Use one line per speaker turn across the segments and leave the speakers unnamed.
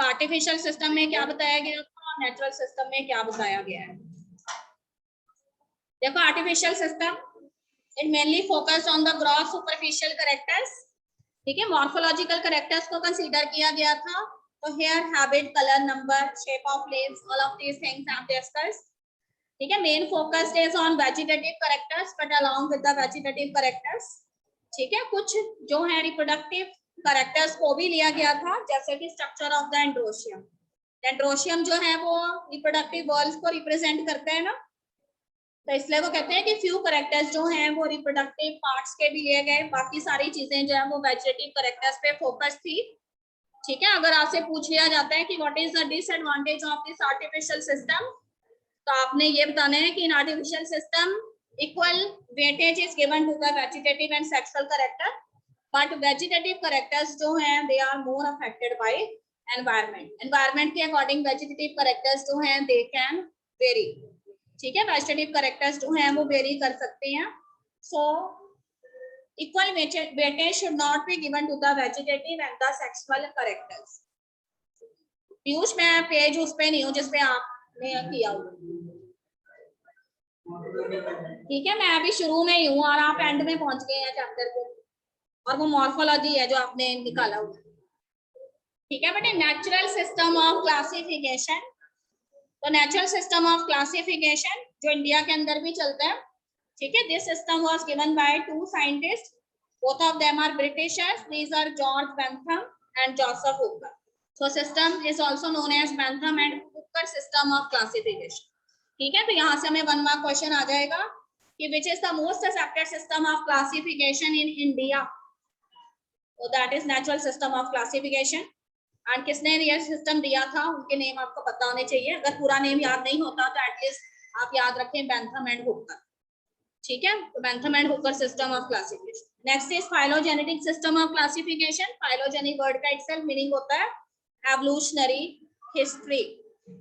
Artificial system में क्या बताया गया था, नेचुरल सिस्टम में क्या बताया गया है। देखो artificial system it mainly focused on the gross superficial characters, ठीक है, मॉर्फोलॉजिकल कैरेक्टर्स को कंसीडर किया गया था। तो hair, habit, colour, number, shape of leaves, all of these things have discussed, ठीक है। Main focus is on vegetative characters but along with the vegetative characters, ठीक है, कुछ जो है रिप्रोडक्टिव कैरेक्टर्स को भी लिया गया था, जैसे कि structure of the androecium. Androecium जो है वो रिप्रोडक्टिव वर्ल्स को रिप्रेजेंट करते हैं ना, तो इसलिए वो कहते हैं कि फ्यू कैरेक्टर्स जो हैं वो रिप्रोडक्टिव पार्ट्स के भी लिए गए, बाकी सारी चीजें जो है वो वेजिटेटिव कैरेक्टर्स पे फोकस थी, ठीक है। अगर आपसे पूछ लिया जाता है कि what is the disadvantage of this artificial system, तो आपने ये बताना है कि in artificial system equal weightage is given to the vegetative and sexual character, but vegetative characters जो हैं they are more affected by environment. Environment के according vegetative characters जो हैं दे कैन वेरी, ठीक है, वेजिटेटिव कैरेक्टर्स जो हैं वो वेरी कर सकते हैं। So equal weightage should not be given to the vegetative and the sexual characters. Piyush मैं पेज उस पे नहीं हूँ जिसपे आपने किया हुआ, ठीक है, मैं अभी शुरू में ही हूँ और आप एंड में पहुंच गए हैं चैप्टर पे, और वो मॉर्फोलॉजी है जो आपने निकाला हुआ, ठीक है बेटे। नेचुरल सिस्टम ऑफ क्लासिफिकेशन, तो नेचुरल सिस्टम ऑफ क्लासिफिकेशन जो इंडिया के अंदर भी चलता है, ठीक है, this system was given by two scientist, both of them are Britishers, these are George Bentham and Joseph Hooker. So system is also known as Bentham and Hooker system of classification, ठीक है। तो यहाँ से हमें 1 mark question आ जाएगा कि which is the most accepted system of classification in India, तो that is natural system of classification. And किसने ये सिस्टम दिया था, उनके नेम आपको पता होने चाहिए, अगर पूरा नेम याद नहीं होता तो एटलीस्ट आप याद रखें बेंथम एंड हुकर, ठीक है। तो Bentham and Hooker system of classification. Next is phylogenetic system of classification. Phylogenic word का इटसेल्फ मीनिंग होता है एवोल्यूशनरी हिस्ट्री,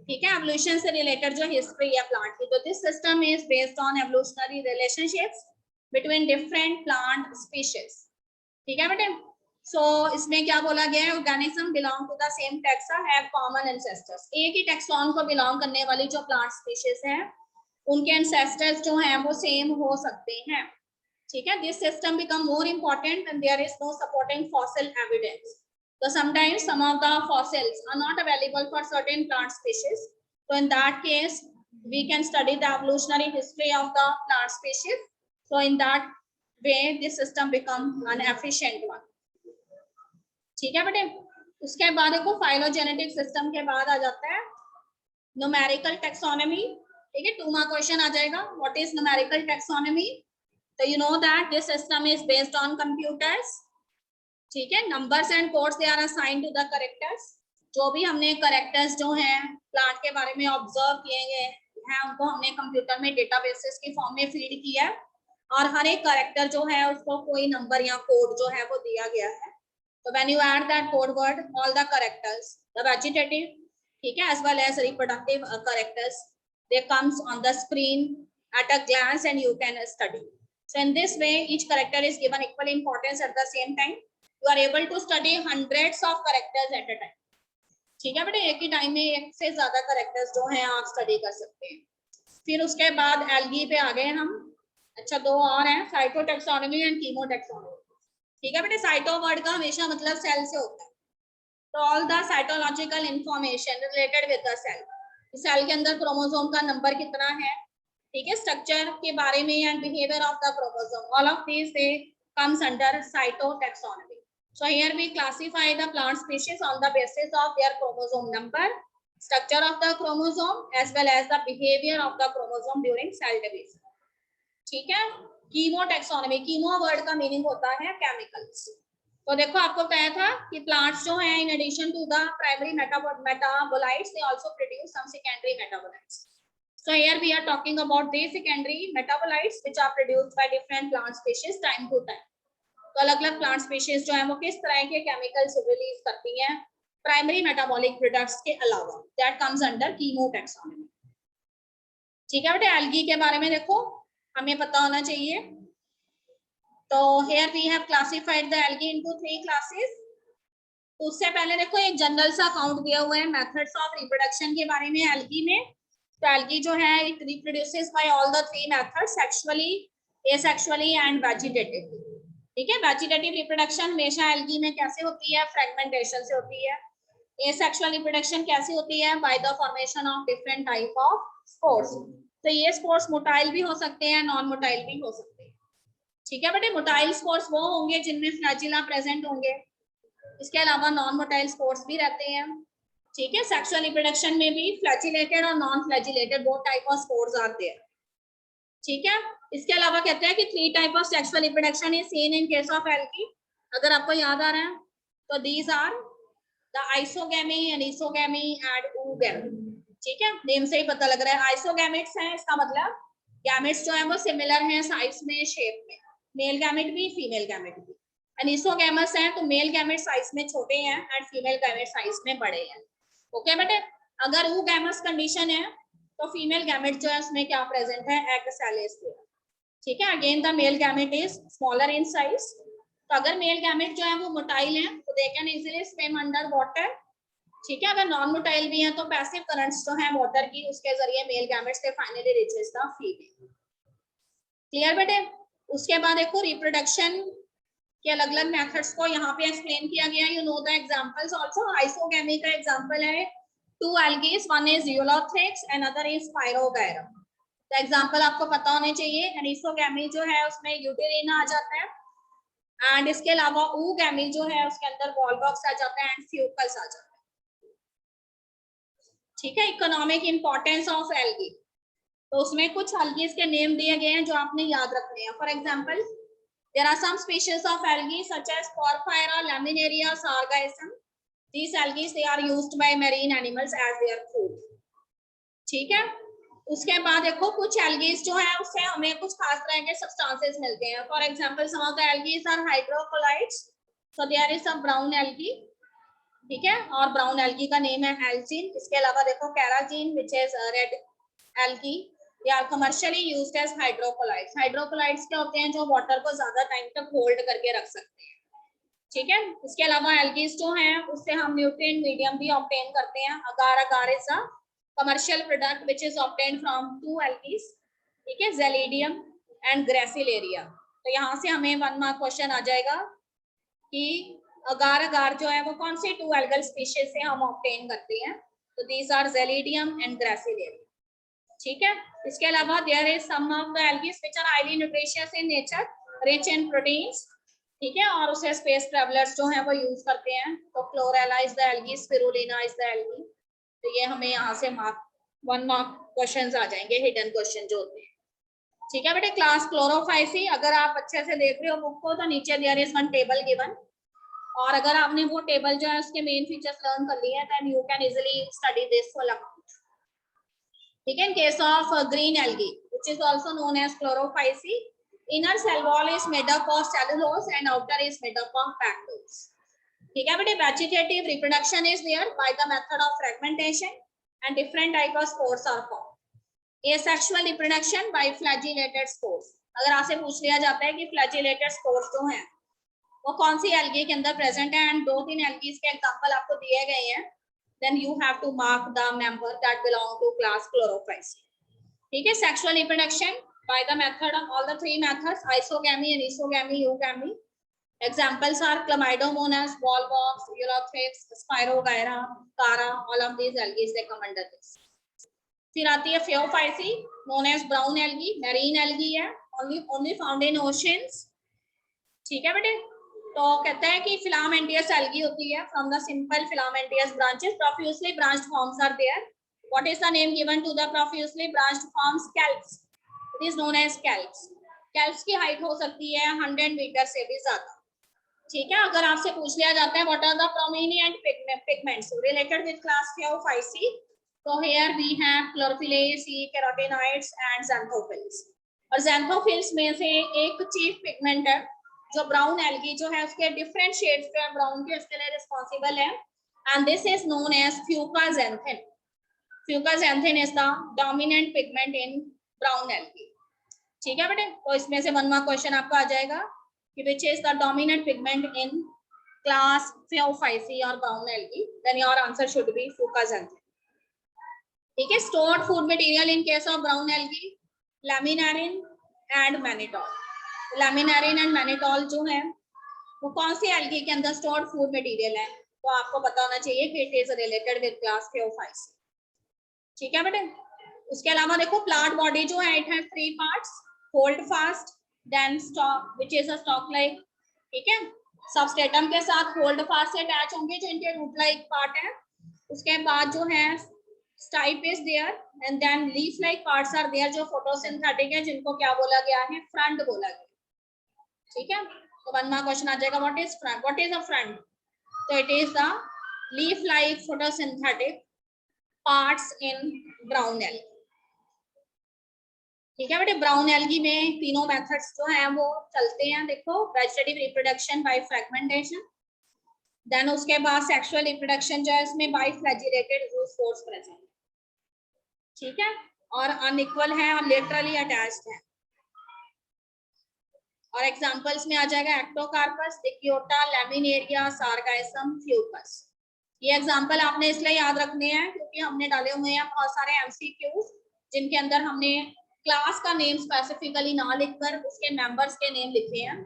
ठीक है, एवोल्यूशन से रिलेटेड जो हिस्ट्री है प्लांट की। तो this system is based on evolutionary relationships between different plant species, ठीक है बेटे। सो इसमें क्या बोला गया है, organism belong to the same taxa have common ancestors. एक ही टैक्सॉन को बिलोंग करने वाली जो प्लांट स्पीशीज हैं उनके एंसेस्टर्स जो हैं वो सेम हो सकते हैं, ठीक है। This system become more important when there is no supporting fossil evidence. So sometimes some of the fossils are not available for certain plant species. So in that case, we can study the evolutionary history of the plant species. So in that way, this system becomes an efficient one. ठीक है बेटे। उसके बाद देखो phylogenetic system के बाद आ जाता है न्यूमेरिकल टैक्सोनॉमी, ठीक है। 2 मार्क क्वेश्चन आ जाएगा, व्हाट इज न्यूमेरिकल टैक्सोनॉमी। तो you know that this system is based on computers, ठीक है। Numbers and codes they are assigned to the characters. जो भी हमने कैरेक्टर्स जो हैं प्लांट के बारे में ऑब्जर्व किए गए हैं उनको हमने कंप्यूटर में डेटाबेसेस की फॉर्म में फीड किया है, और हर एक कैरेक्टर जो है उसको कोई नंबर या कोड जो है वो दिया गया है। तो when you add that code word all the characters, the vegetative, ठीक है, as well as reproductive characters, they comes on the screen at a glance and you can study. So in this way each character is given equal importance at the same time. You are able to study hundreds of characters at a time, ठीक है बेटे। एक ही time में एक से ज्यादा characters जो हैं आप स्टडी कर सकते हैं। फिर उसके बाद एल्गी पे आ गए हम। अच्छा 2 और हैं, साइटोटैक्सोनॉमी एंड कीमोटैक्सोनॉमी, ठीक है बेटे। साइटो वर्ड का हमेशा मतलब सेल से होता है, तो all the cytological information related with the cell. Cell के अंदर क्रोमोसोम का नंबर कितना है, ठीक है, स्ट्रक्चर के बारे में and behaviour of the chromosome, all of this they comes under cytotaxonomy. So here we classify the plant species on the basis of their chromosome number, structure of the chromosome, as well as the behavior of the chromosome during cell division, ठीक है। कीमोटैक्सोनॉमी, chemo word का meaning होता है chemicals. तो देखो आपको बताया था कि प्लांट्स जो हैं in addition to the primary metabolites they also produce some secondary metabolites. So here we are talking about the secondary metabolites which are produced by different plant species time to time. तो अलग अलग plant species जो है वो किस तरह के chemicals release करती हैं प्राइमरी मेटाबॉलिक प्रोडक्ट्स के अलावा, दैट कम्स अंडर कीमोटैक्सोनॉमी, ठीक है बेटे। एल्गी के बारे में देखो हमें पता होना चाहिए। तो here we have classified the algae into 3 classes. तो उससे पहले देखो एक जनरल सा अकाउंट दिया हुआ है मेथड्स ऑफ रिप्रोडक्शन के बारे में एल्गी में। तो एल्गी जो है it reproduces by all the three methods, sexually, asexually and vegetative. ठीक है, वेजिटेटिव रिप्रोडक्शन हमेशा एल्गी में कैसे होती है, फ्रेगमेंटेशन से होती है। एसेक्सुअल रिप्रोडक्शन कैसी होती है, by the formation of different type of spores. तो ये स्पोर्स मोटाइल भी हो सकते हैं, नॉन मोटाइल भी हो सकते हैं। ठीक है बेटे, मोटाइल स्पोर्स वो होंगे जिनमें फ्लैजिला प्रेजेंट होंगे, इसके अलावा नॉन मोटाइल स्पोर्स भी रहते हैं। ठीक है, सेक्सुअल रिप्रोडक्शन में भी फ्लैजिलेटेड और non flagellated both type of spores आते हैं। ठीक है, इसके अलावा कहते हैं कि 3 type of sexual reproduction is seen in case of algae. अगर आपको याद आ रहा है तो these are the isogamy, anisogamy and oogamy। ठीक है, नेम से ही पता लग रहा है आइसोगैमेट्स हैं, इसका मतलब गैमेट्स जो है वो सिमिलर हैं साइज में, शेप में, मेल गैमेट भी फीमेल गैमेट भी। एनिसोगैमस हैं तो मेल गैमेट साइज में छोटे हैं एंड फीमेल गैमेट साइज में बड़े हैं। ओके बेटे, अगर oogamous कंडीशन है तो फीमेल गैमेट जो है उसमें क्या प्रेजेंट है, एग सेल इज देयर। ठीक है, again the male gamete is smaller in size. तो अगर मेल गैमेट जो है वो मोटाइल है तो they can easily swim under water. ठीक है, अगर नॉन मोटाइल भी है तो पैसिव करंट्स जो है वाटर की, उसके जरिए मेल गैमेट से finally reaches the female. Clear बेटे। उसके बाद देखो रिप्रोडक्शन के अलग अलग मेथड्स को यहाँ पे एक्सप्लेन किया गया। You know the examples also. Isogamy का एग्जांपल है 2 algae, one is Eulothrix and other is Pyrogyrum। तो एग्जांपल आपको पता होने चाहिए। एनिसोगैमी जो है उसमें यूटेरिना आ जाता है एंड इसके अलावा oogamy जो है उसके अंदर वॉलवॉक्स आ जाता है एंड फ्यूकस आ जाता है। ठीक है, इकोनॉमिक इंपॉर्टेंस ऑफ एल्गी, तो उसमें कुछ algae के नेम दिए गए हैं जो आपने याद रखने हैं। For example, there are some species of algae such as Porphyra, Laminaria, Sargassum. These algae they are used by marine animals as their food। ठीक है, उसके बाद देखो कुछ algae जो है उससे हमें कुछ खास तरह के substances मिलते हैं। For example, some of the algae are hydrocolloids, so there is some brown algae। ठीक है, और brown algae का नेम है algine। इसके अलावा देखो carrageen which is red algae, they are commercially used as hydrocolloids। hydrocolloids क्या होते हैं, जो वाटर को ज्यादा टाइम तक होल्ड करके रख सकते हैं। ठीक है, इसके अलावा एल्गीज जो हैं उससे हम न्यूट्रिएंट मीडियम भी ऑब्टेन करते हैं। Agar agar is a commercial product which is obtain from 2 algaes. ठीक है, जेलिडियम एंड ग्रेसिलेरिया। तो यहाँ से हमें 1 मार्क क्वेश्चन आ जाएगा कि अगार अगार जो है वो कौन से 2 एल्गल स्पीशीज से हम ऑब्टेन करते हैं। तो these are gelidium and gracilaria. ठीक है, इसके अलावा there is some of the algaes which are highly nutritious in nature, rich in proteins. ठीक है, और उसे स्पेस ट्रैवलर्स जो है वो यूज करते हैं। तो chlorella is the algae, spirulina is the algae. तो ये हमें यहाँ से 1 मार्क क्वेश्चंस आ जाएंगे, हिडन क्वेश्चन जो होते हैं। ठीक है बेटे, क्लास क्लोरोफाइसी, अगर आप अच्छे से देख रहे हो बुक को तो नीचे there is one table given, और अगर आपने वो टेबल जो है उसके मेन फीचर्स लर्न कर लिए हैं then you can easily study this full account. ठीक है, in case of green algae which is also known as chlorophyce, inner cell wall is made up of cellulose and outer is made up of pactose। ठीक है बेटे, vegetative reproduction is there by the method of fragmentation and different type of spores are formed। asexual reproduction by flagellated spores। अगर आपसे पूछ लिया जाता है कि flagellated spores जो हैं वो कौन सी algae के अंदर प्रेजेंट है एंड 2-3 algae के एग्जांपल आपको दिए गए हैं, then you have to mark the member that belong to class chlorophyce। ठीक है, sexual reproduction by the method of all the 3 methods, isogamy, anisogamy, eugamy। examples are Chlamydomonas, Volvox, Eulothrix, Spirogyra, Cara, all of these algae they come under this। फिर आती है Phaeophyce, known as brown algae, marine algae है, only found in oceans। ठीक है बेटे, तो कहते हैं कि filamentous algae होती है from the simple filamentous branches, profusely branched forms are there। What is the name given to the profusely branched forms? Scalps। It is known as scalps। Scalps की height हो सकती है 100 मीटर से भी ज्यादा। ठीक है, अगर आपसे पूछ लिया जाता है what are the prominent pigments related with class Phaeophyce, तो here we have chlorophyllae, carotenoids and xanthophylls। और xanthophylls में से एक चीफ पिगमेंट है जो ब्राउन एल्गी जो है उसके डिफरेंट शेड्स जो है ब्राउन के उसके लिए रिस्पॉन्सिबल है and this is known as fucoxanthin. Fucoxanthin is the dominant pigment in brown algae. ठीक है बेटे, तो इसमें से 1 मार्क क्वेश्चन आपको आ जाएगा कि which is the dominant pigment in class Phaeophyceae or brown algae, then your answer should be Fucaxanthium. ठीक है, stored food material in case of brown algae, laminarin and mannitol. laminarin and mannitol जो है वो कौन सी algae के अंदर stored food material है, तो आपको पता होना चाहिए कि it is related with class Phaeophyceae. ठीक है बेटे. उसके अलावा देखो प्लांट बॉडी जो है it has 3 parts, hold fast, then stalk which is a stalk like. ठीक है, सबस्टेटम के साथ होल्ड फास्ट से अटैच होंगे जो इनके रूट लाइक पार्ट है. उसके बाद जो है stipe is there and then leaf like parts are there जो फोटोसिंथेटिक है, जिनको क्या बोला गया है, फ्रंट बोला गया. ठीक है, तो 1 मार्क क्वेश्चन आ जाएगा what is frond, what is a frond. तो it is the leaf like photosynthetic parts in brown algae. ठीक है बेटे, ब्राउन एल्गी में तीनों मेथड्स जो हैं वो चलते हैं. देखो, vegetative reproduction by fragmentation, then उसके बाद सेक्सुअल रिप्रोडक्शन जो है इसमें बाय फ्लैजिलेटेड जूस्पोर्स प्रेजेंट. ठीक है, और अनइक्वल है और लेटरली अटैच्ड है. और एग्जांपल्स में आ जाएगा एक्टोकार्पस, डिक्योटा, लैमिनेरिया, सार्गाइसम, फ्यूकस. ये एग्जांपल आपने इसलिए याद रखने हैं क्योंकि हमने डाले हुए हैं बहुत सारे एमसीक्यूज जिनके अंदर हमने क्लास का नेम स्पेसिफिकली ना लिखकर उसके मेंबर्स के नेम लिखे हैं,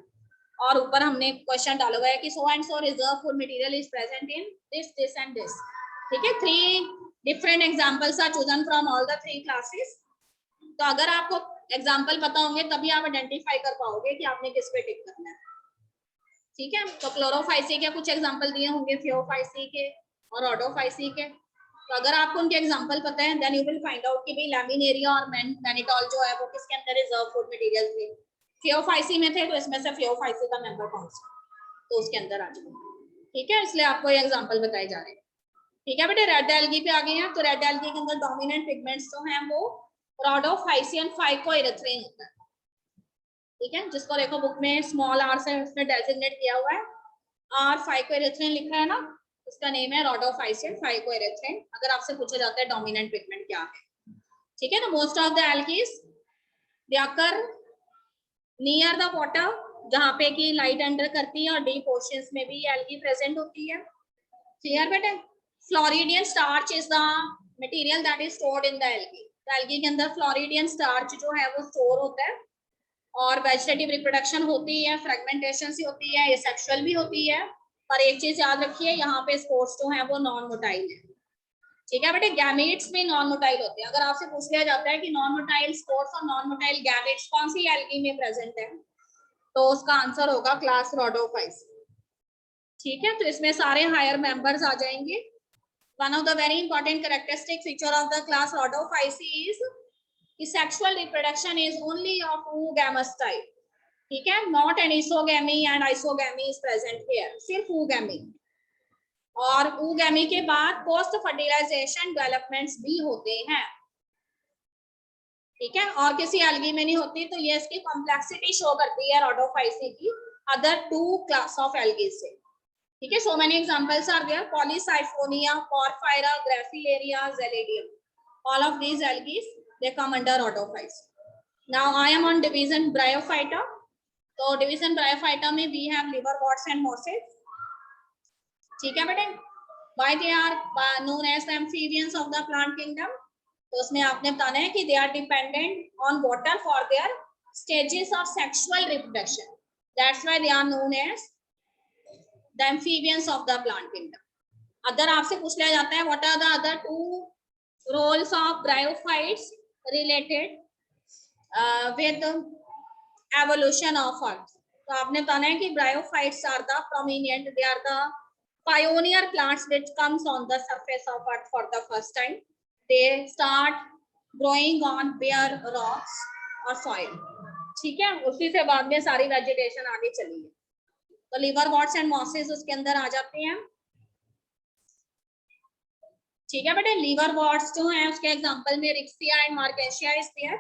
और ऊपर हमने क्वेश्चन डाला हुआ है कि so and so reserve food material is present in this this and this. ठीक है, 3 different examples are chosen from all the 3 classes. तो अगर आपको एग्जांपल पता होंगे तभी आप आइडेंटिफाई कर पाओगे कि आपने किस पे टिक करना है. ठीक है, तो क्लोरोफाइसी के कुछ एग्जांपल दिए होंगे, फियोफाइसी के और ऑडोफाइसी के. तो अगर आपको उनके एग्जांपल पता है then you will find out कि भाई लैमिनेरिया और मैनिटॉल जो है वो किसके अंदर रिजर्व फूड मटेरियल थे. फियोफाइसी में थे तो इसमें से फियोफाइसी का मेंबर कौन सा, तो उसके अंदर आ जाएगा. ठीक है, इसलिए आपको ये एग्जांपल बताए जा रहे हैं. ठीक है बेटे, रेड एल्गी पे आ गए हैं. तो रेड एल्गी के अंदर डोमिनेंट पिगमेंट्स जो हैं वो रॉडोफाइसियन फाइकोइरेथ्रिन होता है. ठीक है, जिसको देखो बुक में स्मॉल आर से उसने डेजिग्नेट किया हुआ है, आर फाइकोइरेथ्रिन लिखा है ना, इसका नेम है रॉडोफाइसियन फाइकोइरेथ्रिन. अगर आपसे पूछा जाता है डोमिनेंट पिगमेंट क्या है. ठीक है, तो most of the algae they occur near the water, जहां पे की लाइट एंटर करती है, और डीप ओशंस में भी एल्गी प्रेजेंट होती है. क्लियर बेटे. Floridean starch is the material that is stored in the algae. Algae के अंदर फ्लोरिडियन स्टार्च जो है वो स्टोर होता है, और वेजिटेटिव रिप्रोडक्शन होती है, फ्रेगमेंटेशन से होती है, एसेक्सुअल भी होती है. पर एक चीज याद रखिए, यहाँ पे स्पोर्स जो है वो नॉन मोटाइल है. ठीक है बेटे, गैमेट्स भी नॉन मोटाइल होते हैं. अगर आपसे पूछ लिया जाता है कि नॉन मोटाइल स्पोर्स और नॉन मोटाइल गैमेट्स कौन सी एल्गी में प्रेजेंट है, तो उसका आंसर होगा क्लास रॉडोफाइसी. ठीक है, तो इसमें सारे हायर मेंबर्स आ जाएंगे. One of the very important characteristic feature of the class Rhodophyceae is sexual reproduction is only of oogamous type. ठीक है, not anisogamy and isogamy is present here, सिर्फ oogammy. और oogammy के बाद पोस्ट फर्टिलाइजेशन डेवलपमेंट्स भी होते हैं. ठीक है, और किसी एल्गी में नहीं होती. तो ये इसकी कॉम्प्लेक्सिटी शो करती है रॉडोफाइसी की अदर 2 क्लास ऑफ एल्गी से. ठीक है, so many examples are there, Polysiphonia, Porphyra, Gracilaria, Gelidium. All of these algaes they come under Rhodophyceae. Now I am on division Bryophyta. तो डिवीजन ब्रायोफाइटा में we have liverworts and mosses. ठीक है बेटे, why they are known as the amphibians of the plant kingdom. तो उसमें आपने बताना है कि they are dependent on water for their stages of sexual reproduction. That's why they are known as the amphibians of the plant kingdom. Other आपसे पूछ लिया जाता है what are the other 2 roles of bryophytes related with evolution of earth. तो आपने बताना है कि bryophytes are the prominent, they are the pioneer plants which comes on the surface of earth for the first time. They start growing on bare rocks or soil. ठीक है, उसी से बाद में सारी वेजिटेशन आगे चली है. तो liverworts and mosses उसके अंदर आ जाते हैं. ठीक है बेटे, liverworts जो है उसके एग्जांपल में रिक्सिया एंड मार्केशिया इज देयर,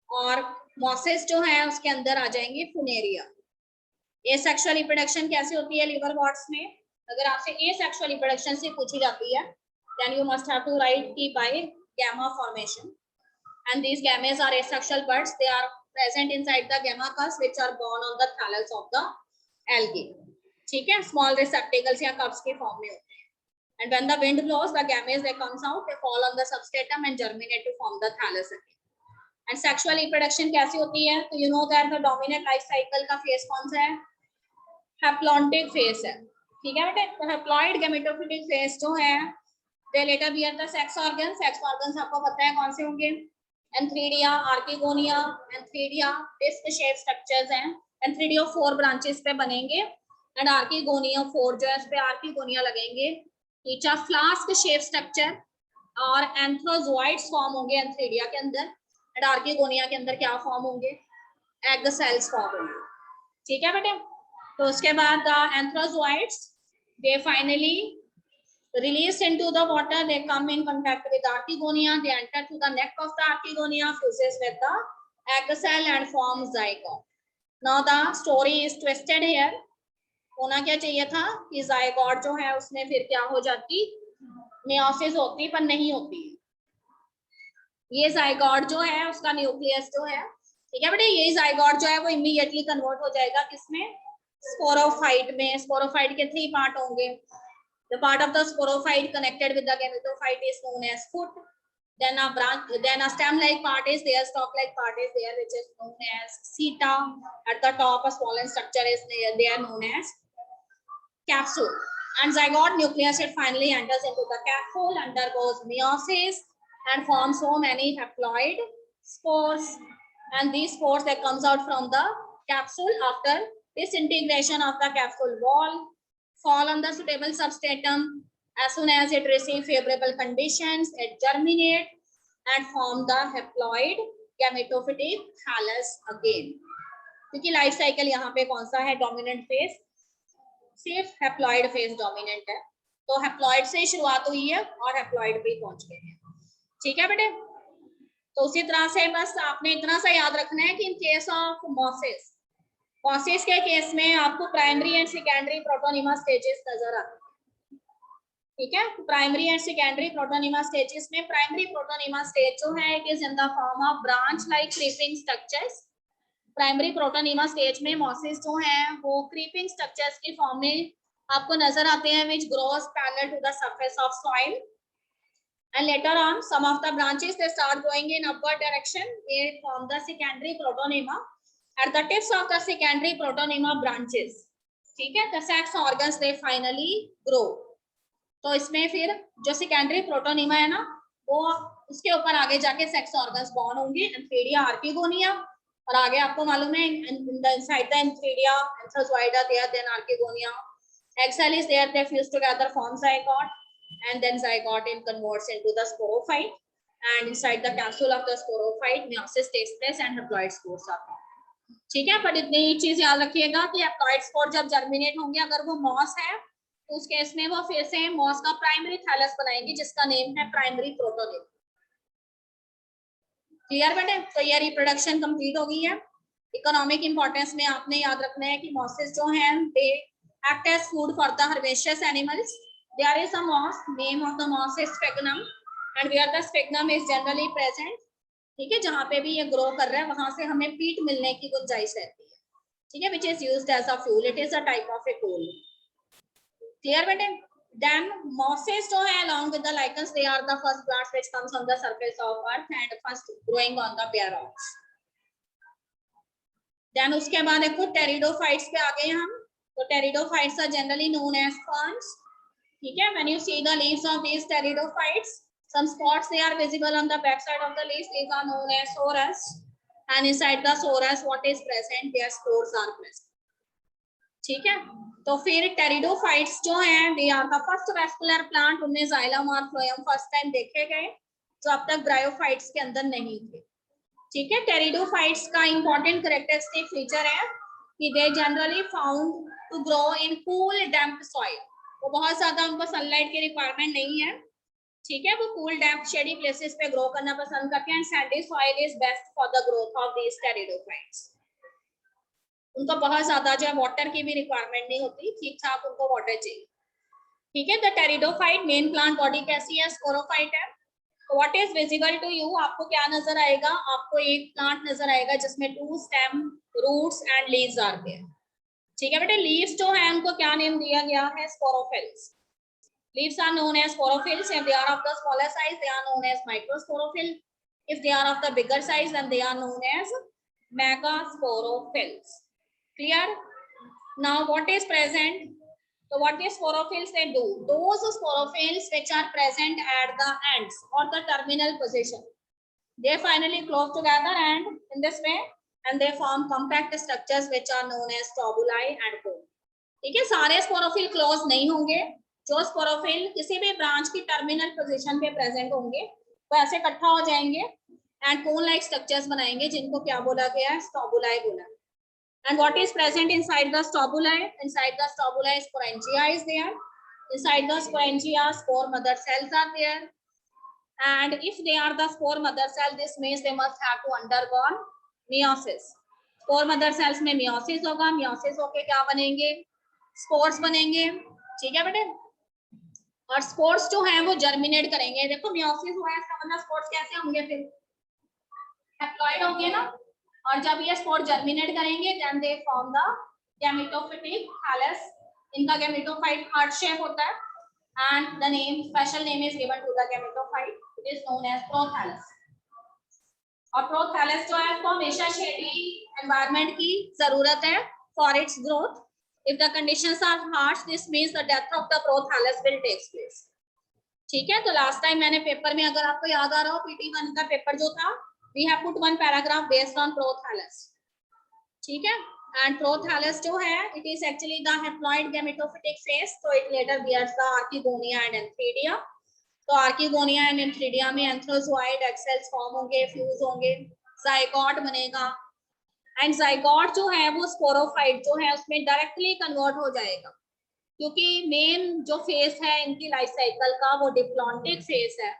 और मॉसेस जो है उसके अंदर आ जाएंगे फुनेरिया. एसेक्सुअल रिप्रोडक्शन कैसे होती है लिवरवर्ट्स में? अगर आपसे एसेक्सुअल रिप्रोडक्शन से पूछी जाती है then you must have to write की by gamma formation, and these gammas are asexual buds. They are present inside the gamma cusp which are born on the thallus of the algae. ठीक है, small receptacles या cups के form में होते हैं। And when the wind blows the gametes they comes out, they fall on the substratum and germinate to form the thallus again. And sexual reproduction कैसी होती है, तो you know that the dominant life cycle का phase कौन सा है, haplontic phase है। ठीक है बेटे, तो हैप्लॉइड गैमेटोफिटिक फेज जो है they later bear the sex organ. Sex organs आपको पता है कौन से होंगे, antheridia, archegonia, antheridia disc shape structures हैं। एंथ्रीडिया 4 ब्रांचेस पे बनेंगे एंड आर्किगोनिया 4 जो है इस पे आर्किगोनिया लगेंगे। Each are flask shape structure और एंथ्रोजोइड्स फॉर्म होंगे एंथ्रीडिया के अंदर एंड आर्किगोनिया के अंदर क्या फॉर्म होंगे, एग सेल्स फॉर्म होंगे। ठीक है बेटे, तो उसके बाद एंथ्रोजोइड्स they finally released into the water, they come in contact with archegonia, they enter through the neck of the archegonia, fuses with the egg cell and form zygote. Now the story is twisted here. होना क्या चाहिए था कि zygote जो है उसमें फिर क्या हो जाती, meiosis होती पर नहीं होती। ये zygote जो है उसका न्यूक्लियस जो है, ठीक है बेटे, ये zygote जो है वो इमीडिएटली कन्वर्ट हो जाएगा किसमें, स्पोरोफाइट में। स्पोरोफाइट के 3 पार्ट होंगे। The part of the sporophyte connected with the gametophyte is known as foot. Then a branch, then a stem-like part is there, stalk-like part is there, which is known as seta. At the top, a swollen structure is there, they are known as capsule. And zygote nucleus, it finally enters into the capsule, undergoes meiosis, and forms so many haploid spores. And these spores that comes out from the capsule after disintegration of the capsule wall, fall on the suitable substratum. As soon as it receives favorable conditions, it germinate and form the haploid gametophytic thallus again. क्योंकि life cycle यहाँ पे कौन सा है, dominant phase, सिर्फ haploid phase dominant है। तो haploid से शुरुआत हुई है और हैप्लॉइड पे पहुंच गए हैं। ठीक है बेटे, तो उसी तरह से बस आपने इतना सा याद रखना है कि इन केस ऑफ मॉसिस, मॉसिस के केस में आपको primary and secondary protonema stages नजर आते हैं। ठीक है, primary and secondary protonema stages में प्राइमरी प्रोटोनिमा स्टेज जो है it is in the form of branch like creeping structures. Primary protonema stage में मॉसिस जो है वो क्रीपिंग स्ट्रक्चर्स की फॉर्म में आपको नजर आते हैं, which grows parallel to the surface of soil and later on some of the branches they start growing in upward direction, they form the secondary protonema. At the tips of the secondary protonema branches, ठीक है, the sex organs they finally grow. तो इसमें फिर जो secondary protonema है ना वो उसके ऊपर आगे जाके सेक्स ऑर्गन्स बॉर्न होंगे, एंथ्रीडिया, आर्किगोनिया, और आगे आपको मालूम है inside the antheridia, antherozoids there, then archegonia, egg cell is there, they fuse together form zygote, and then zygote in converts into the sporophyte, and inside the capsule of the sporophyte meiosis takes place and haploid spores are formed. ठीक है, पर इतनी चीज याद रखिएगा कि haploid spore जब germinate होंगे, अगर वो मॉस है तो उस केस में वो फिर से मॉस का प्राइमरी थैलस बनाएंगे जिसका नेम है प्राइमरी प्रोटोनिमा। क्लियर बेटे, तो ये रिप्रोडक्शन कंप्लीट हो गई है। इकोनॉमिक इंपॉर्टेंस में आपने याद रखना है कि मॉसेस जो हैं they act as food for the herbaceous animals. There is a moss, name of the moss is sphagnum, and where the sphagnum is generally present, ठीक है, जहाँ पे भी ये ग्रो कर रहा है वहां से हमें पीट मिलने की गुंजाइश रहती है। ठीक है, which is used as a fuel, it is a type of a coal. Clear बेटे? Then mosses जो है along with the lichens, they are the first plants which comes on the surface of earth and first growing on the bare rocks. Then उसके बाद देखो pteridophytes पे आ गए हम, तो pteridophytes are generally known as ferns. ठीक है, when you see the leaves of these pteridophytes, some spots they are visible on the back side of the leaves, these are known as sorus, and inside the sorus what is present, their spores are present. ठीक है, तो फिर pteridophytes जो हैं they are the first vascular plant, उनमें xylem और phloem first time देखे गए जो अब तक bryophytes के अंदर नहीं थे। ठीक है, pteridophytes का important characteristic feature है कि they generally found to grow in cool damp soil, वो बहुत ज्यादा उनको सनलाइट की रिक्वायरमेंट नहीं है। ठीक है, वो कूल डैम्प शेडी प्लेसेस पे ग्रो करना पसंद करते हैं and sandy soil is best for the growth of these pteridophytes. उनको बहुत ज्यादा जो है वाटर की भी रिक्वायरमेंट नहीं होती, ठीक ठाक उनको वाटर चाहिए। ठीक है, the pteridophyte main plant body कैसी है, स्पोरोफाइट है। तो what is visible to you, आपको क्या नजर आएगा, आपको एक प्लांट नजर आएगा जिसमें 2 stem, roots and leaves are there. ठीक है बेटे। लीव्स जो है उनको क्या नेम दिया गया है? Sporophylls. Leaves are known as sporophylls. If they are of the smaller size, they are known as microsporophyll. If they are of the bigger size, then they are known as megasporophylls. Clear? Now, what is present? So, what the sporophylls they do? Those sporophylls which are present at the ends or the terminal position, they finally close together and in this way, and they form compact structures which are known as tubuli and cone. ठीक है, सारे sporophyll close नहीं होंगे। जो sporophyll किसी भी branch की terminal position पे प्रेजेंट होंगे वो ऐसे इकट्ठा हो जाएंगे एंड कोन लाइक स्ट्रक्चर्स बनाएंगे जिनको क्या बोला गया है? स्टोबुलाई बोला। And what is present inside the strobili? Inside the strobili sporangia is there. Inside the sporangia spore mother cells are there and if they are the spore mother cell, this means they must have to undergo meiosis. Spore mother sales में meiosis होगा, meiosis होके क्या बनेंगे? Spores बनेंगे। ठीक है बेटे। और स्पोर्स जो है वो जर्मिनेट करेंगे। देखो मियोसिस हुआ है इसका मतलब स्पोर्स कैसे होंगे? फिर हैप्लॉइड होंगे ना। और जब ये स्पोर जर्मिनेट करेंगे then they form the gametophytic thallus. इनका गैमेटोफाइट हार्ट शेप होता है and the name special name is given to the gametophyte, it is known as prothallus. और प्रोथैलस जो है उसको हमेशा शेडी एनवायरनमेंट की जरूरत है for its growth. If the conditions are harsh, this means the death of the prothallus will take place. ठीक है। तो लास्ट टाइम मैंने पेपर में, अगर आपको याद आ रहा हो, PT1 का पेपर जो था, we have put one paragraph based on prothallus. ठीक है। And prothallus जो है, it is actually the haploid gametophytic phase, so it later bears the archegonia and antheridia. तो archegonia and antheridia में antherozoid egg cells form होंगे, fuse होंगे, zygote बनेगा। And zygote जो है वो स्पोरोफाइट जो है उसमें डायरेक्टली कन्वर्ट हो जाएगा, क्योंकि मेन जो फेज है इनकी लाइफ साइकिल का वो डिप्लॉन्टिक फेज है।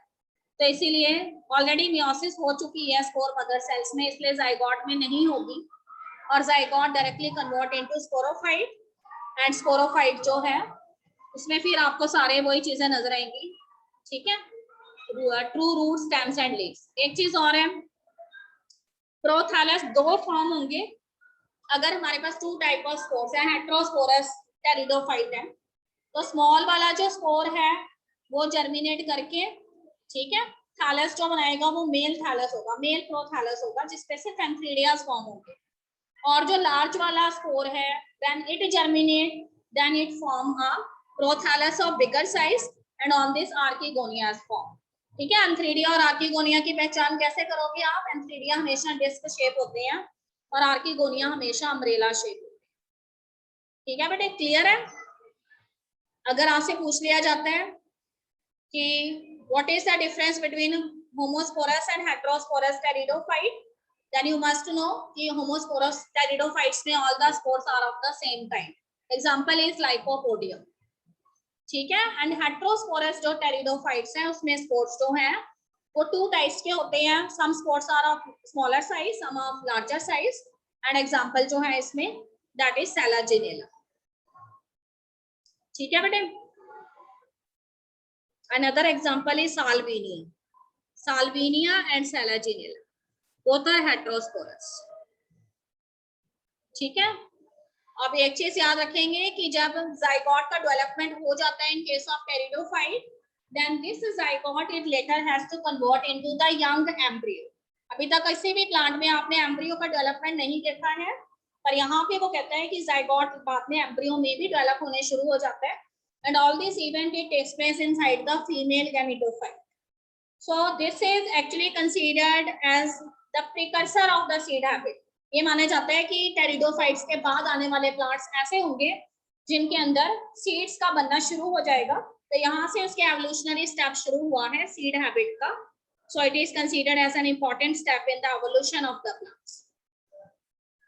तो इसीलिए ऑलरेडी मियोसिस हो चुकी है स्पोर मदर सेल्स में, इसलिए जाइगोट में नहीं होगी और zygote directly convert into sporophyte. And sporophyte जो है उसमें फिर आपको सारे वही चीजें नजर आएंगी। ठीक है। True root, stems and leaves. एक चीज और है, प्रोथैलस दो फॉर्म होंगे अगर हमारे पास टू टाइप ऑफ स्पोर्स है, हेट्रोस्पोरस, टेरिडोफाइट है। तो स्मॉल वाला जो स्पोर है वो जर्मिनेट करके, ठीक है, थैलस जो बनाएगा वो मेल थैलस होगा, मेल प्रोथैलस होगा जिसपे से एंथ्रीडियास फॉर्म होंगे। और जो लार्ज वाला स्पोर है then it germinate, then it form a prothallus of bigger size and on this archegonias form. ठीक है। एंथ्रीडिया और आर्किगोनिया की पहचान कैसे करोगे आप? एंथ्रीडिया हमेशा डिस्क शेप होते हैं और आर्किगोनिया हमेशा अम्ब्रेला शेप होते हैं। ठीक है बेटे, क्लियर है? अगर आपसे पूछ लिया जाता है कि what is the difference between homosporous and heterosporous pteridophyte, then you must know कि होमोस्पोरस टेरिडोफाइट्स में all the spores are of the same kind. Example is lycopodium. ठीक है। एंड हेटेरोस्पोरस जो टेरिडोफाइट्स हैं उसमें स्पोर्स जो हैं वो टू टाइप्स के होते हैं। Some spores are of smaller size, some of larger size. And example जो है इसमें दैट इज सेलाजिनेला। ठीक है बेटे। Another example is Salvinia. Salvinia and Selaginella both are heterosporous. ठीक है। अब एक चीज याद रखेंगे कि जब जाइगोट का डेवलपमेंट हो जाता है इन case of pteridophyte, then this zygote it later has to convert into the young embryo. अभी तक किसी भी प्लांट में आपने एम्ब्रियो का डेवलपमेंट नहीं देखा है, पर यहाँ पे वो कहता है कि जाइगोट बाद में एम्ब्रियो में भी डेवलप होने शुरू हो जाता है। And all this event it takes place inside the female gametophyte. So this is actually considered as the precursor of the seed habit. ये माना जाता है कि टेरिडोफाइट्स के बाद आने वाले प्लांट्स ऐसे होंगे जिनके अंदर सीड्स का बनना शुरू हो जाएगा। तो यहाँ से उसके एवोल्यूशनरी स्टेप शुरू हुआ है सीड हैबिट का। So it is considered as an important step in the evolution of the plants.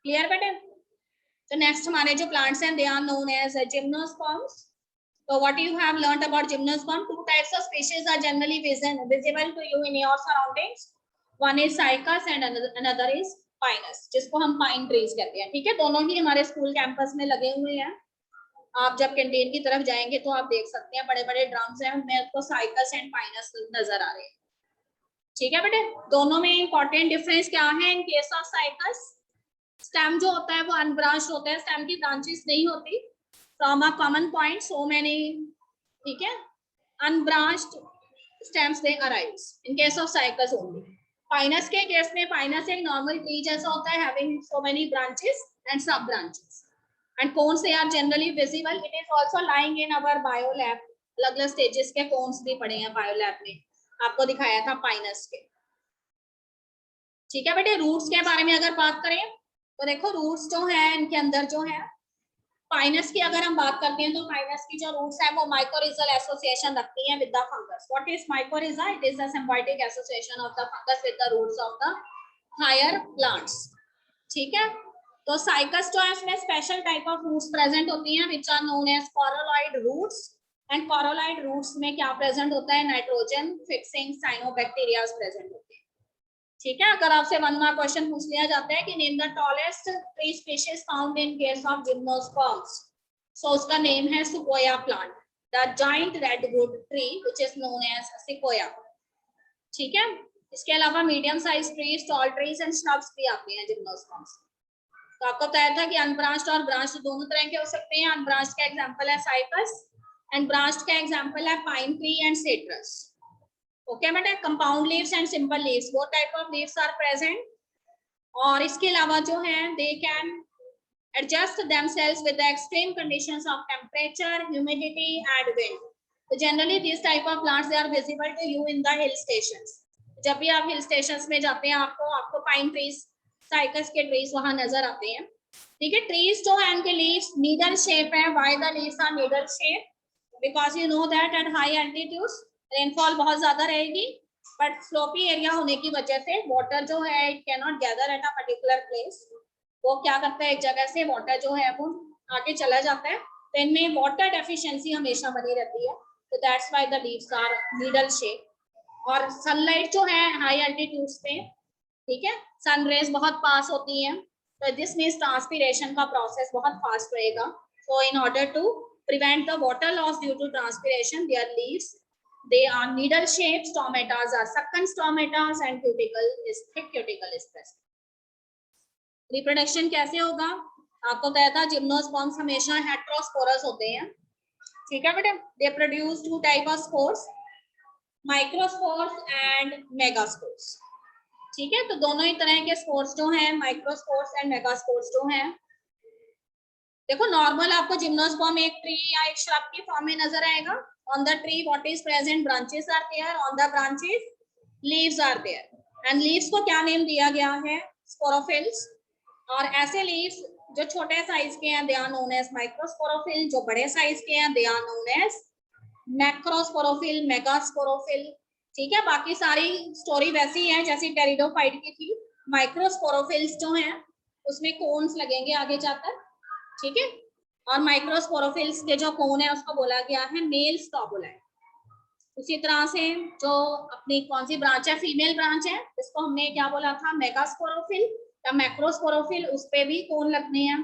Clear बेटे? तो नेक्स्ट हमारे जो प्लांट्स हैं they are known as gymnosperms. So what you have learnt about gymnosperm? Two types of species are generally visible to you in your surroundings. One is cycas and another is pinus, जिसको हम pine trees कहते हैं। ठीक है। दोनों ही हमारे school campus में लगे हुए हैं। आप जब कैंटीन की तरफ जाएंगे तो आप देख सकते हैं बड़े बड़े ड्रम्स हैं, उनमें आपको साइकस एंड पाइनस नजर आ रहे हैं। ठीक है बेटे। दोनों में इंपॉर्टेंट डिफरेंस क्या है? इन केस ऑफ साइकस स्टेम जो होता है वो अनब्रांच्ड होता है, स्टेम की ब्रांचेस नहीं होती। From a common point so many, ठीक है, unbranched stems they arise in case of Cycas only. Pinus के केस में पाइनस एक नॉर्मल ट्री जैसा होता है, having so many branches and sub branches, and cones they are generally visible. It is also lying in our bio lab, अलग अलग stages के cons भी पड़े हैं बायो लैब में, आपको दिखाया था पाइनस के। ठीक है बेटे, रूट्स के बारे में अगर बात करें तो देखो रूट्स जो है इनके अंदर जो है, पाइनस की अगर हम बात करते हैं तो पाइनस की जो रूट्स है वो माइकोरिजल एसोसिएशन रखती है with the fungus. What is mycorrhiza? It is the symbiotic association of the fungus with the roots of the higher plants. ठीक है, तो साइकस जो है इसमें special type of roots present होती हैं which are known as coralloid roots. And coralloid roots में क्या प्रेजेंट होता है? नाइट्रोजन फिक्सिंग साइनोबैक्टीरिया प्रेजेंट होते हैं। ठीक है, अगर आपसे 1 मार्क क्वेश्चन पूछ लिया जाता है कि name the tallest tree species found in case of gymnosperms, so उसका नेम है Sequoia plant, the giant redwood tree which is known as Sequoia. ठीक है, इसके अलावा medium size trees, tall trees and shrubs भी आते हैं जिम्नोस्पर्म्स। तो आपको बताया था कि अनब्रांच्ड और ब्रांच्ड दोनों तरह के हो सकते हैं। अनब्रांच्ड का एग्जांपल है साइकस एंड ब्रांच्ड का एग्जांपल है pine tree and citrus. Okay बेटा, compound leaves and simple leaves, वो type of leaves are present. और इसके अलावा जो है they can adjust themselves with the extreme conditions of temperature, humidity and wind. तो generally this type of plants they are visible to you in the hill stations. जब भी आप hill stations में जाते हैं आपको पाइन ट्रीज, साइकस के trees वहां नजर आते हैं। ठीक है, ट्रीज जो है इनके लीव्स नीडल शेप है। Why the leaves are needle shape? Because you know that at high altitudes rainfall बहुत ज्यादा रहेगी, बट स्लोपी एरिया होने की वजह से वाटर जो है it can not gather at a particular place. वो क्या करता है, एक जगह से वाटर जो है वो आगे चला जाता है, तो इनमें वाटर डेफिशिएंसी हमेशा बनी रहती है। तो that's why the leaves are needle shape. और सनलाइट जो है हाई एल्टीट्यूड्स पे, ठीक है, सन रेज बहुत पास होती हैं, तो दिस मीन्स ट्रांसपिरेशन का प्रोसेस बहुत फास्ट रहेगा। So in order to prevent the water loss due to transpiration, their leaves, they are needle shaped. Stomatas are succulent stomatas and cuticle is thick cuticle is present. Reproduction कैसे होगा? आपको बताया था gymnosperms हमेशा heterosporous होते हैं। ठीक है बेटे, they produce 2 type of spores, microspores and megaspores. ठीक है, तो दोनों ही तरह के स्पोर्स जो हैं, माइक्रोस्पोर्स एंड मेगास्पोर्स जो हैं, देखो नॉर्मल आपको जिम्नोस्पर्म एक ट्री या एक श्रब की फॉर्म में नजर आएगा। On the tree what is present? Branches are there, on the branches leaves are there. And leaves को क्या नेम दिया गया है? स्पोरोफिल्स। और ऐसे लीव्स जो छोटे साइज के हैं they are known as microsporophyll, जो बड़े साइज के हैं they are known as macrosporophyll, megasporophyll. ठीक है, बाकी सारी स्टोरी वैसी है जैसी टेरिडोफाइट की थी। माइक्रोस्पोरोफिल्स जो हैं उसमें कोन्स लगेंगे आगे जाकर। ठीक है, और माइक्रोस्पोरोफिल्स के जो कोन है उसको बोला गया है मेल स्टॉबुलाई। उसी तरह से जो अपनी कौन सी ब्रांच है, फीमेल ब्रांच है, इसको हमने क्या बोला था? मेगास्पोरोफिल या मैक्रोस्पोरोफिल, उस पे भी कोन लगने हैं।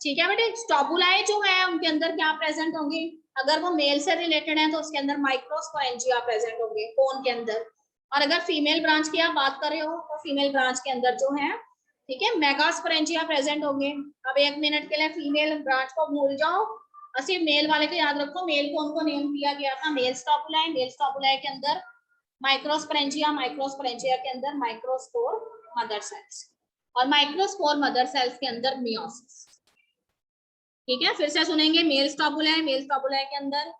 ठीक है बेटे, स्टॉबुलाई जो है उनके अंदर क्या प्रेजेंट होंगे? अगर वो मेल से रिलेटेड है तो उसके अंदर माइक्रोस्पोरेंजिया प्रेजेंट होंगे कोन के अंदर। और अगर फीमेल ब्रांच की आप बात कर रहे हो तो फीमेल ब्रांच के अंदर जो है, ठीक है, मेगास्पोरेंजिया प्रेजेंट होंगे। अब 1 मिनट के लिए फीमेल ब्रांच को भूल जाओ, सिर्फ मेल वाले को याद रखो। मेल को उनको नेम दिया गया था मेल स्टॉबुलाई। मेल स्टॉबुलाई के अंदर माइक्रोस्पोरेंजिया, माइक्रोस्पोरेंजिया के अंदर माइक्रोस्पोर मदर सेल्स, और माइक्रोस्पोर मदर सेल्स के अंदर मियोसिस। ठीक है, फिर से सुनेंगे, मेल स्टॉबुलाई, मेल स्टॉबुलाई के अंदर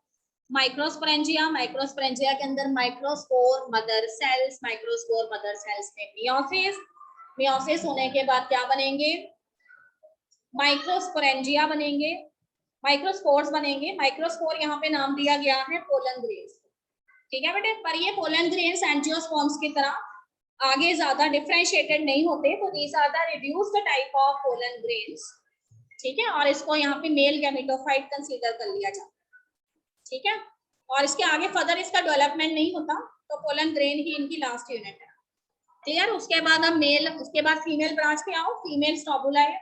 माइक्रोस्पोरेंजिया, माइक्रोस्पोरेंजिया के अंदर microspore mother cells, microspore mother cells में मियोसिस। मियोसिस होने के बाद क्या बनेंगे? माइक्रोस्पोरेंजिया बनेंगे, माइक्रोस्पोर्स बनेंगे। माइक्रोस्पोर यहाँ पे नाम दिया गया है पोलन ग्रेन्स। ठीक है बेटे, पर ये पोलन ग्रेन्स एंजियोस्पर्म्स की तरह आगे ज्यादा डिफरेंशिएटेड नहीं होते, तो these are the reduced type of pollen grains. ठीक है, और इसको यहाँ पे मेल गैमेटोफाइट कंसीडर कर लिया जाता है। ठीक है, और इसके आगे फर्दर इसका डेवलपमेंट नहीं होता, तो पोलन ग्रेन ही इनकी लास्ट यूनिट है। क्लियर? उसके बाद अब मेल, उसके बाद फीमेल ब्रांच पे आओ। Female strobili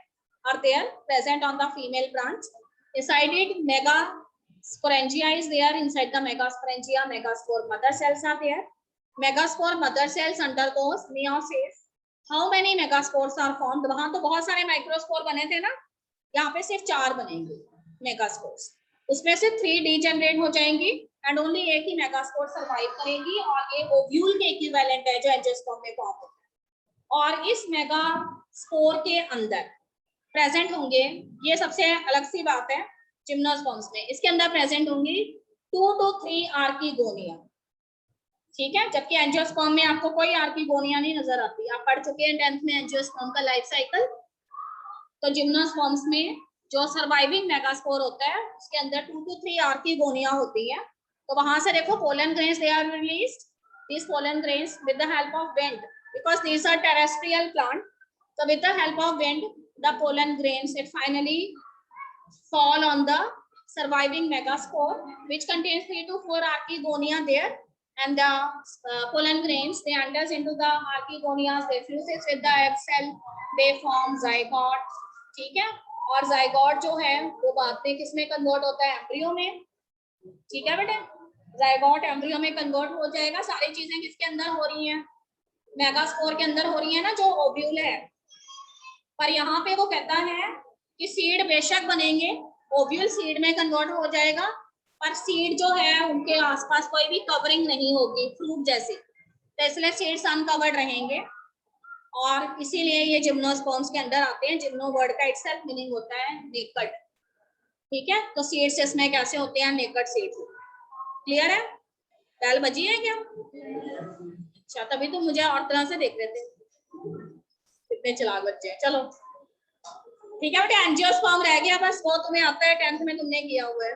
are there present on the female branch. Inside it, megasporangia is there. Inside the megasporangia, megaspore mother cells are there. Megaspore mother cells undergoes meiosis. How many megaspores are formed, वहां तो बहुत सारे microspore बने थे ना, यहाँ पे सिर्फ 4 बनेंगे मेगास्पोर्स, उसमें से 3 डीजेनरेट हो जाएंगी एंड ओनली एक ही मेगास्पोर सर्वाइव करेगी और ये ओव्यूल के इक्विवेलेंट है जो एंजियोस्पर्म में फॉर्म होता है। और इस मेगास्पोर के अंदर प्रेजेंट होंगे, ये सबसे अलग सी बात है जिम्नोस्पर्म्स में, इसके अंदर प्रेजेंट होंगी 2 to 3 आर्किगोनिया, ठीक है, जबकि एंजियोस्पर्म में आपको कोई आर्किगोनिया नहीं नजर आती। आप पढ़ चुके हैं 10th में एंजियोस्पर्म का लाइफ साइकिल। तो जिम्नोस्पर्म्स में जो सर्वाइविंग मेगास्पोर होता है उसके अंदर 2 to 3 आर्किगोनिया होती है। तो वहां से देखो pollen grains they are released, these pollen grains with the help of wind, because these are terrestrial plant, so with the help of wind the pollen grains it finally fall on the surviving megaspore which contains 3 to 4 archegonia there, and the pollen grains they enters into the archegonias, they fuses with the egg cell, they form zygote, ठीक है। और zygote जो है वो बाद में किसमें convert होता है, एम्ब्रियो में, ठीक है बेटे, जाइगोट एम्ब्रियो में कन्वर्ट हो जाएगा। सारी चीजें किसके अंदर हो रही हैं, मेगास्पोर के अंदर हो रही है ना, जो ओव्यूल है। पर यहाँ पे वो कहता है कि सीड बेशक बनेंगे, ओव्यूल सीड में कन्वर्ट हो जाएगा, पर सीड जो है उनके आसपास कोई भी कवरिंग नहीं होगी फ्रूट जैसी, तो इसलिए सीड्स अनकवर्ड रहेंगे और इसीलिए ये जिम्नोस्पर्म्स के अंदर आते हैं। जिम्नो वर्ड का इटसेल्फ मीनिंग होता है नेकड, ठीक है। तो सीड्स इसमें कैसे होते हैं, नेकड सीड्स। क्लियर है, बेल बजी है क्या? अच्छा, तभी तो मुझे और तरह से देख रहे थे, कितने चालाक बच्चे हैं। चलो ठीक है बेटे, एंजियोस्पर्म रह गया बस, वो तुम्हें आता है 10th में तुमने किया हुआ है।